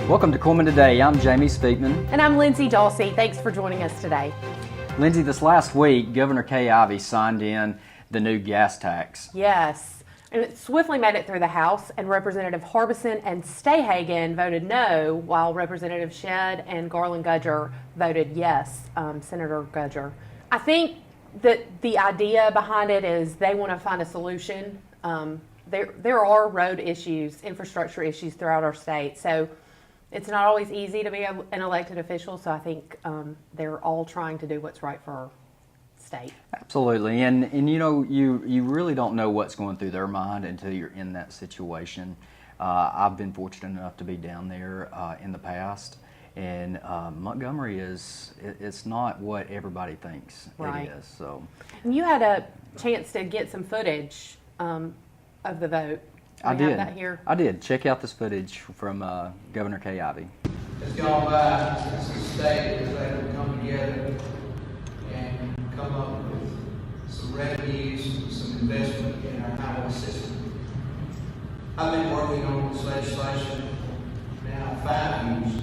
Welcome to Cullman Today. I'm Jamie Speakman. And I'm Lindsey Dossey. Thanks for joining us today. Lindsey, this last week, Governor Kay Ivey signed in the new gas tax. Yes, and it swiftly made it through the House, and Representative Harbison and Stayhagen voted no, while Representative Shedd and Garland Gudger voted yes, Senator Gudger. I think that the idea behind it is they want to find a solution. There are road issues, infrastructure issues throughout our state, so it's not always easy to be an elected official, so I think they're all trying to do what's right for our state. Absolutely, and you know, you really don't know what's going through their mind until you're in that situation. I've been fortunate enough to be down there in the past, and Montgomery it's not what everybody thinks Right. it is. So, And you had a chance to get some footage of the vote. I We have did. that here. I did. Check out this footage from Governor Kay Ivey. Has gone by since the state was able to come together and come up with some revenues, some investment in our highway system. I've been working on this legislation now 5 years.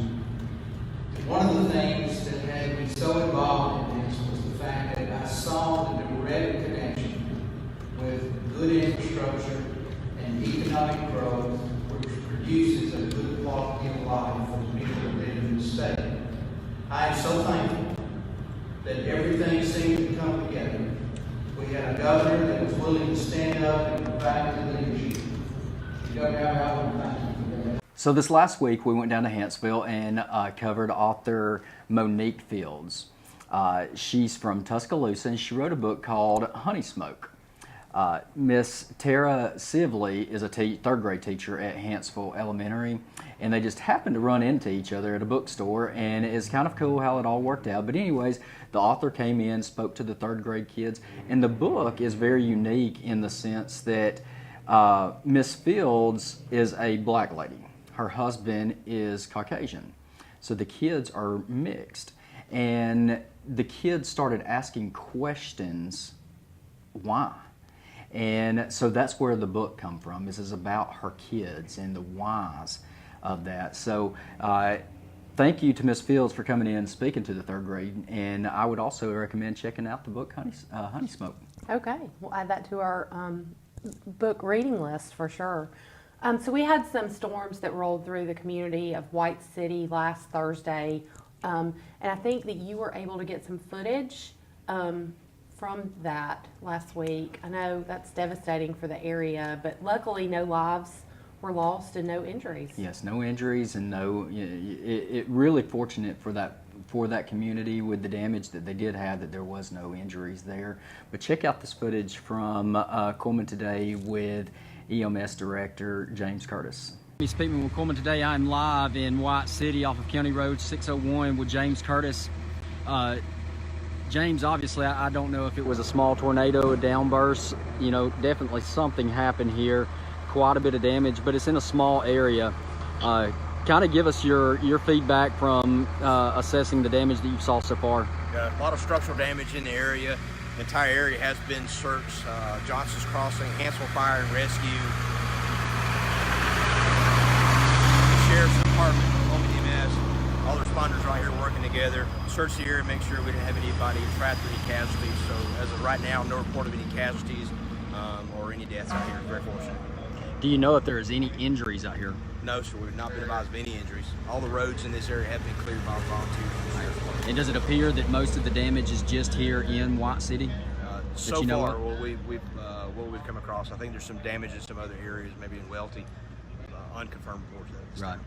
One of the things that had me so involved in this was the fact that I saw the direct connection with good infrastructure and economic growth, which produces a good quality of life for the people that live in the state. I am so thankful that everything seemed to come together. We had a governor that was willing to stand up and provide the leadership. Governor, I want to thank you for that. So this last week we went down to Huntsville and covered author Monique Fields. She's from Tuscaloosa and she wrote a book called Honey Smoke. Miss Tara Sivley is a third grade teacher at Huntsville Elementary, and they just happened to run into each other at a bookstore, and it's kind of cool how it all worked out. But anyways, the author came in, spoke to the third grade kids, and the book is very unique in the sense that Miss Fields is a black lady. Her husband is Caucasian. So the kids are mixed. And the kids started asking questions, why? And so that's where the book come from. This is about her kids and the whys of that. So thank you to Miss Fields for coming in and speaking to the third grade. And I would also recommend checking out the book Honey Smoke. Okay, we'll add that to our book reading list for sure. So we had some storms that rolled through the community of White City last Thursday, and I think that you were able to get some footage from that last week. I know that's devastating for the area, but luckily no lives were lost and no injuries. Yes, no injuries and no. It really fortunate for that community with the damage that they did have that there was no injuries there. But check out this footage from Cullman Today with EMS Director James Curtis. Speaking with Cullman Today, I'm live in White City off of County Road 601 with James Curtis. James, obviously, I don't know if it was a small tornado, a downburst. You know, definitely something happened here. Quite a bit of damage, but it's in a small area. Kind of give us your feedback from assessing the damage that you saw so far. A lot of structural damage in the area. The entire area has been searched. Johnson's Crossing, Huntsville Fire and Rescue, the Sheriff's Department, Cullman EMS, all the responders right here working together. Search the area, make sure we didn't have anybody trapped or any casualties. So as of right now, no report of any casualties or any deaths out here. Very fortunate. Do you know if there's any injuries out here? No, sir. We've not been advised of any injuries. All the roads in this area have been cleared by volunteers from the Sheriff's Department. And does it appear that most of the damage is just here in White City? So you know far, of? what we've come across, I think there's some damage in some other areas, maybe in Welty, unconfirmed reports of that. Right.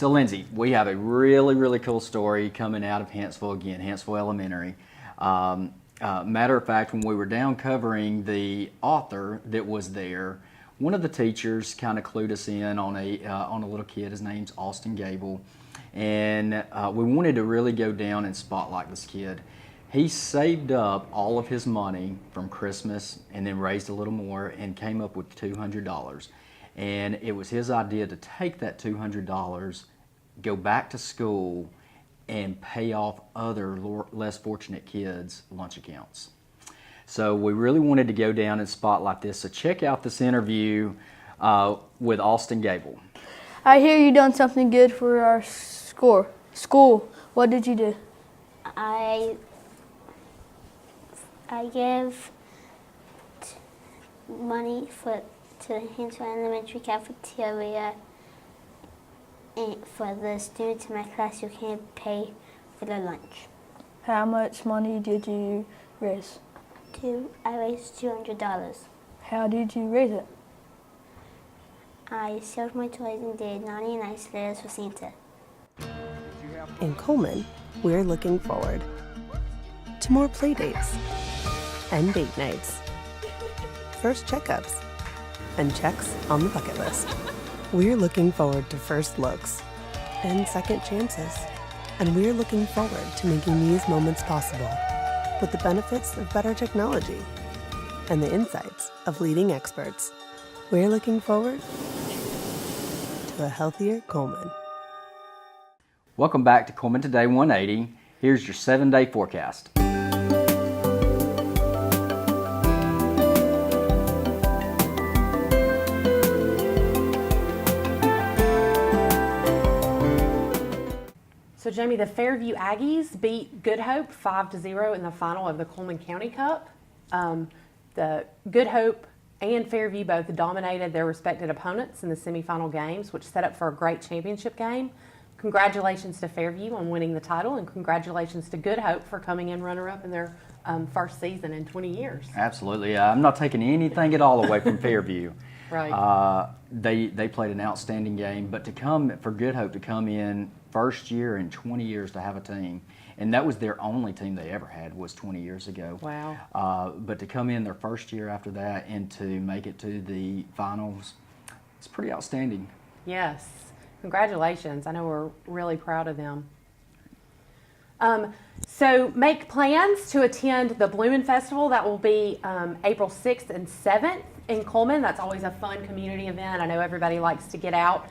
So Lindsey, we have a really, really cool story coming out of Hanceville again, Hanceville Elementary. Matter of fact, when we were down covering the author that was there, one of the teachers kind of clued us in on a little kid. His name's Austin Gable, and we wanted to really go down and spotlight this kid. He saved up all of his money from Christmas and then raised a little more and came up with $200. And it was his idea to take that $200, go back to school, and pay off other less fortunate kids' lunch accounts. So we really wanted to go down and spotlight this. So check out this interview with Austin Gable. I hear you done something good for our school. What did you do? I give money to the Hanceville Elementary cafeteria and for the students in my class who can't pay for their lunch. How much money did you raise? I raised $200. How did you raise it? I sold my toys and did naughty and nice letters for Santa. In Cullman, we're looking forward to more play dates and date nights, first checkups, and checks on the bucket list. We're looking forward to first looks and second chances, and we're looking forward to making these moments possible with the benefits of better technology and the insights of leading experts. We're looking forward to a healthier Cullman. Welcome back to Cullman Today 180. Here's your 7-day forecast. So Jamie, the Fairview Aggies beat Good Hope 5-0 in the final of the Cullman County Cup. The Good Hope and Fairview both dominated their respective opponents in the semifinal games, which set up for a great championship game. Congratulations to Fairview on winning the title, and congratulations to Good Hope for coming in runner-up in their first season in 20 years. Absolutely. I'm not taking anything at all away from Fairview. Right. They played an outstanding game, but for Good Hope to come in first year in 20 years to have a team, and that was their only team they ever had was 20 years ago. Wow. But to come in their first year after that and to make it to the finals, it's pretty outstanding. Yes. Congratulations. I know we're really proud of them. So make plans to attend the Bloomin' Festival. That will be April 6th and 7th in Cullman. That's always a fun community event. I know everybody likes to get out.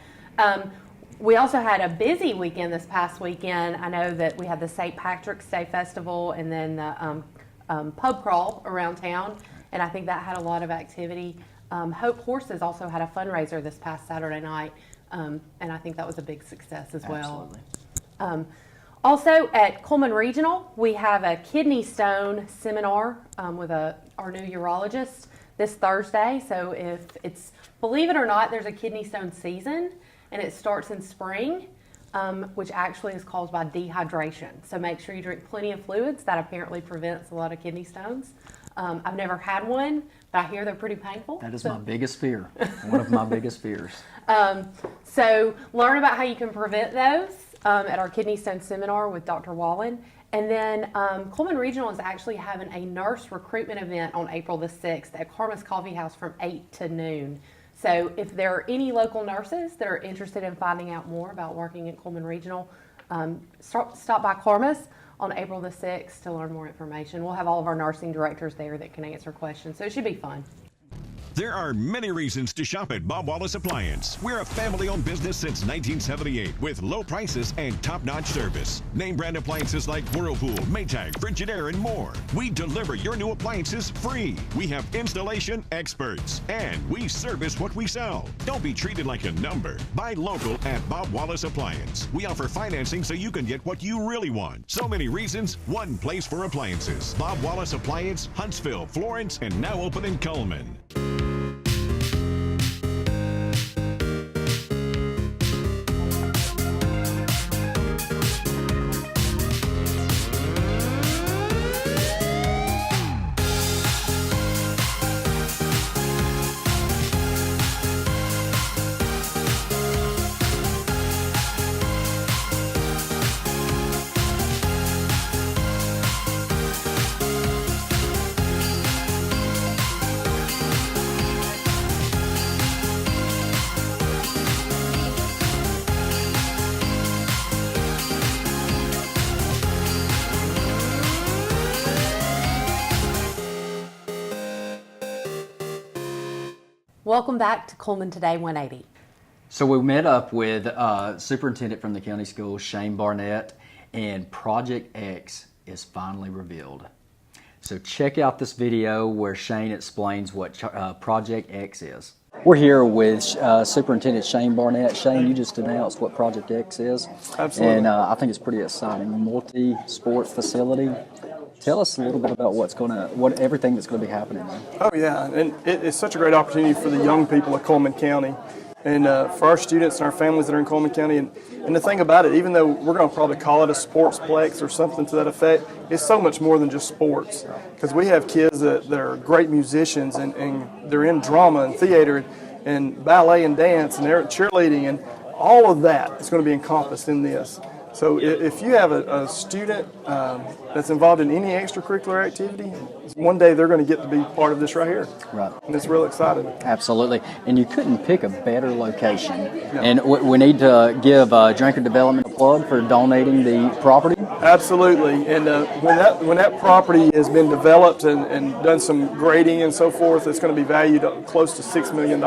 We also had a busy weekend this past weekend. I know that we had the St. Patrick's Day Festival and then the pub crawl around town, and I think that had a lot of activity. Hope Horses also had a fundraiser this past Saturday night, and I think that was a big success as well. Absolutely. Also at Cullman Regional, we have a kidney stone seminar with our new urologist this Thursday. So if it's, believe it or not, there's a kidney stone season, and it starts in spring, which actually is caused by dehydration. So make sure you drink plenty of fluids. That apparently prevents a lot of kidney stones. I've never had one, but I hear they're pretty painful. That is my biggest fear, one of my biggest fears. So learn about how you can prevent those at our kidney stone seminar with Dr. Wallen. And then Cullman Regional is actually having a nurse recruitment event on April the 6th at Karma's Coffee House from 8 to noon. So if there are any local nurses that are interested in finding out more about working at Cullman Regional, stop by Karma's on April the 6th to learn more information. We'll have all of our nursing directors there that can answer questions, so it should be fun. There are many reasons to shop at Bob Wallace Appliance. We're a family-owned business since 1978 with low prices and top-notch service. Name brand appliances like Whirlpool, Maytag, Frigidaire, and more. We deliver your new appliances free. We have installation experts, and we service what we sell. Don't be treated like a number. Buy local at Bob Wallace Appliance. We offer financing so you can get what you really want. So many reasons, one place for appliances. Bob Wallace Appliance, Huntsville, Florence, and now open in Cullman. Welcome back to Cullman Today 180. So we met up with superintendent from the county school, Shane Barnett, and Project X is finally revealed. So check out this video where Shane explains what Project X is. We're here with Superintendent Shane Barnett. Shane, you just announced what Project X is. Absolutely. And I think it's pretty exciting. Multi-sport facility. Tell us a little bit about everything that's going to be happening there. Oh yeah, and it's such a great opportunity for the young people of Cullman County, and for our students and our families that are in Cullman County. And the thing about it, even though we're going to probably call it a sportsplex or something to that effect, it's so much more than just sports. Because we have kids that are great musicians, and they're in drama and theater and ballet and dance, and they're cheerleading, and all of that is going to be encompassed in this. So if you have a student that's involved in any extracurricular activity, one day they're going to get to be part of this right here. Right. And it's real exciting. Absolutely. And you couldn't pick a better location. No. And we need to give Drinker Development a plug for donating the property. Absolutely. And when that property has been developed and done some grading and so forth, it's going to be valued up close to $6 million.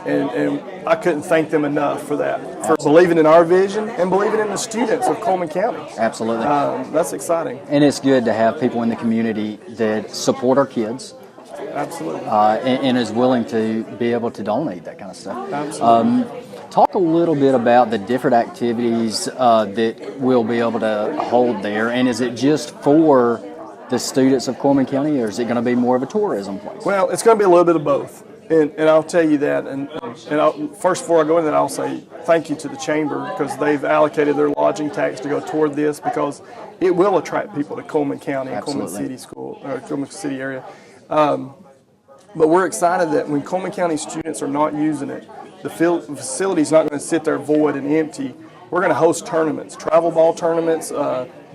And I couldn't thank them enough for that, for believing in our vision and believing in the students of Cullman County. Absolutely. That's exciting. And it's good to have people in the community that support our kids. Absolutely. And is willing to be able to donate that kind of stuff. Absolutely. Talk a little bit about the different activities that we'll be able to hold there. And is it just for the students of Cullman County, or is it going to be more of a tourism place? Well, it's going to be a little bit of both. And I'll tell you that, and first before I go into that, I'll say thank you to the Chamber, because they've allocated their lodging tax to go toward this, because it will attract people to Cullman County and Cullman City School, or Cullman City area. But we're excited that when Cullman County students are not using it, the facility's not going to sit there void and empty. We're going to host tournaments, travel ball tournaments,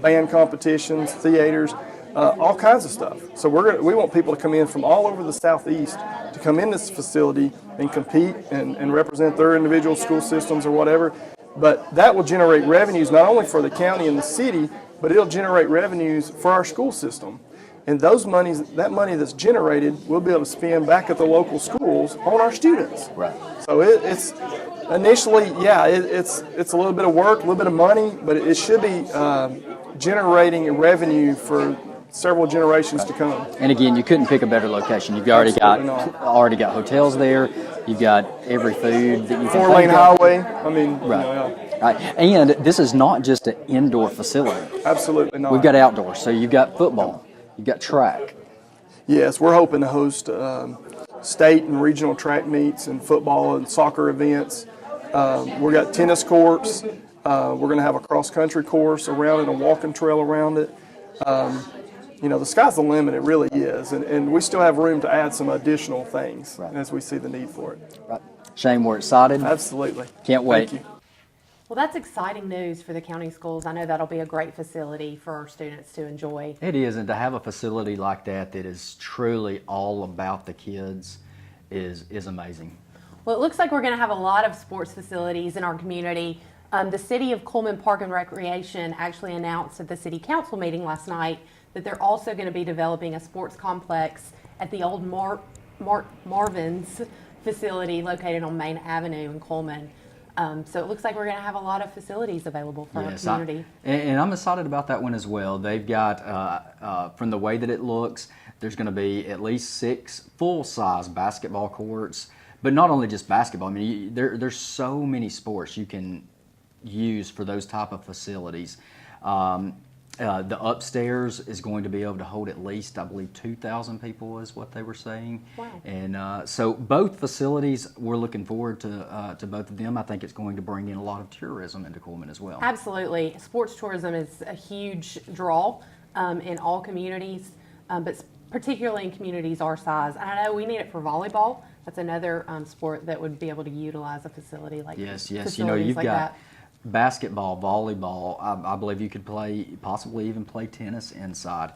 band competitions, theaters, all kinds of stuff. So we want people to come in from all over the Southeast to come in this facility and compete and represent their individual school systems or whatever. But that will generate revenues not only for the county and the city, but it'll generate revenues for our school system. And that money that's generated, we'll be able to spend back at the local schools on our students. Right. So it's initially, it's a little bit of work, a little bit of money, but it should be generating revenue for several generations to come. And again, you couldn't pick a better location. You've already got hotels there. You've got every food that you can. 4-lane highway. I mean, right. Right. And this is not just an indoor facility. Absolutely not. We've got outdoors. So you've got football. You've got track. Yes, we're hoping to host state and regional track meets and football and soccer events. We've got tennis courts. We're going to have a cross-country course around it, a walking trail around it. The sky's the limit, it really is. And we still have room to add some additional things as we see the need for it. Right. Shane, we're excited. Absolutely. Can't wait. Thank you. Well, that's exciting news for the county schools. I know that'll be a great facility for our students to enjoy. It is, and to have a facility like that is truly all about the kids is amazing. Well, it looks like we're going to have a lot of sports facilities in our community. The City of Cullman Park and Recreation actually announced at the City Council meeting last night that they're also going to be developing a sports complex at the old Marvin's facility located on Main Avenue in Cullman. So it looks like we're going to have a lot of facilities available for our community. And I'm excited about that one as well. They've got, from the way that it looks, there's going to be at least 6 full-size basketball courts. But not only just basketball. I mean, there's so many sports you can use for those type of facilities. The upstairs is going to be able to hold at least, I believe, 2,000 people is what they were saying. Wow. And so both facilities, we're looking forward to both of them. I think it's going to bring in a lot of tourism into Cullman as well. Absolutely. Sports tourism is a huge draw in all communities, but particularly in communities our size. And I know we need it for volleyball. That's another sport that would be able to utilize a facility like Yes. facilities You've like got that. Basketball, volleyball. I believe you could possibly even play tennis inside.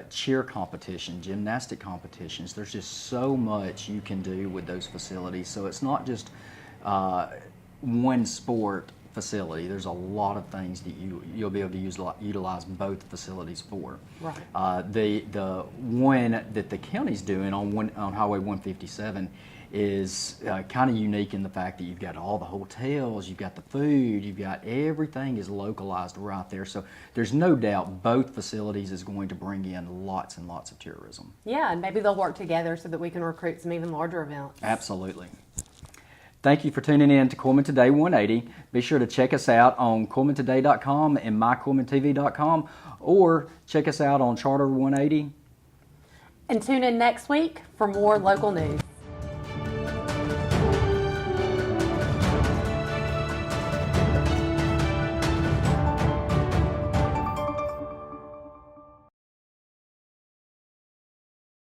Cheer competition, gymnastic competitions. There's just so much you can do with those facilities. So it's not just one sport facility. There's a lot of things that you'll be able to utilize both facilities for. Right. The one that the county's doing on Highway 157 is kind of unique in the fact that you've got all the hotels, you've got the food, you've got everything is localized right there. So there's no doubt both facilities is going to bring in lots and lots of tourism. Yeah, and maybe they'll work together so that we can recruit some even larger events. Absolutely. Thank you for tuning in to Cullman Today 180. Be sure to check us out on CullmanToday.com and myCullmanTV.com, or check us out on Charter 180. And tune in next week for more local news.